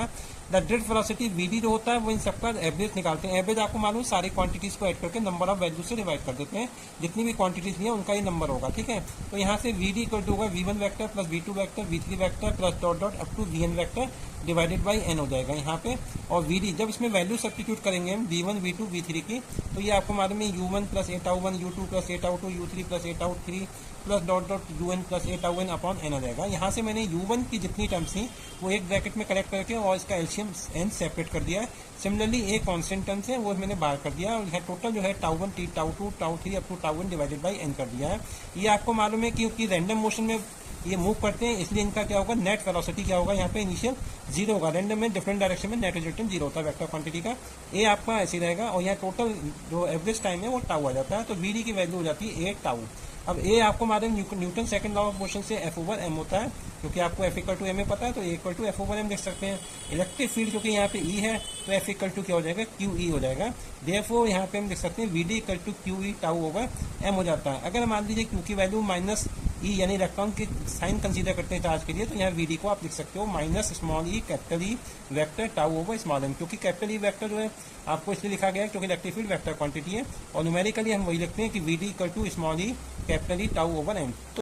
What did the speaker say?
जाएगा। The drift velocity VD जो होता है वो इन सबका एवरेज निकालते हैं। एवरेज आपको मालूम सारी क्वांटिटीज को ऐड करके नंबर ऑफ वैल्यू से डिवाइड कर देते हैं, जितनी भी क्वांटिटीज ली है उनका ये नंबर होगा, ठीक है। तो यहाँ से वीडी इक्वल टू होगा v1 vector plus v2 vector v3 vector plus dot dot up to vn vector divided by n हो जाएगा यहाँ पे। और vd जब इसमें वैल्यू सब्स्टिट्यूट करेंगे हम v1 v2 v3 की, तो ये आपको मालूम है u1 plus A tau 1 u2 plus A tau 2 u3 plus A tau 3 plus dot dot un plus A tau n upon n आ जाएगा। यहाँ से मैंने u1 की जितनी टर्म्स थी वो एक ब्रैकेट में कलेक्ट करके और इसका एलसीएम n सेपरेट कर दिया है। सिमिलरली एक कांस्टेंट टर्म्स है वो मैंने बाहर कर दिया और यहाँ टोटल जो है tau 1 T tau 2 tau 3 up to tau n divided by n कर दिया है। ये आपको मालूम है क्योंकि रैंडम मोशन में ये मूव करते हैं, इसलिए इनका क्या होगा, नेट वेलोसिटी क्या होगा, यहाँ पे इनिशियल जीरो होगा। रैंडम में डिफरेंट डायरेक्शन में नेट रिजल्टेंट जीरो होता है वेक्टर क्वांटिटी का। ए आपका ऐसे रहेगा और यहाँ टोटल जो एवरेज टाइम है वो टाउ आ जाता है, तो वीडी की वैल्यू हो जाती है 8 टाउ। अब ए आपको मालूम Newton second law of motion से एफ ओवर एम होता है, क्योंकि आपको एफ इक्वल टू एम पता है तो A equal to F over M लिख सकते हैं। इलेक्ट्रिक फील्ड क्योंकि यहाँ पे ई है तो एफ इक्वल टू क्या हो जाएगा, क्यू ई हो जाएगा। देयरफॉर यहाँ पे हम लिख सकते हैं V D equal to Q E tau over M हो जाता है। अगर मान लीजिए क्यू की वैल्यू माइनस ई यानी इलेक्ट्रॉन के साइन कंसीडर करते हैं चार्ज के लिए, तो यहाँ वी डी को आप लिख सकते हो minus small E capital E vector tau over small M, क्योंकि कैपिटल ई वेक्टर जो है आपको इसलिए लिखा गया है क्योंकि इलेक्ट्रिक फील्ड वेक्टर क्वांटिटी है और न्यूमेरिकली हम वही लिखते हैं कि V D equal to small E capital E tau over M. तो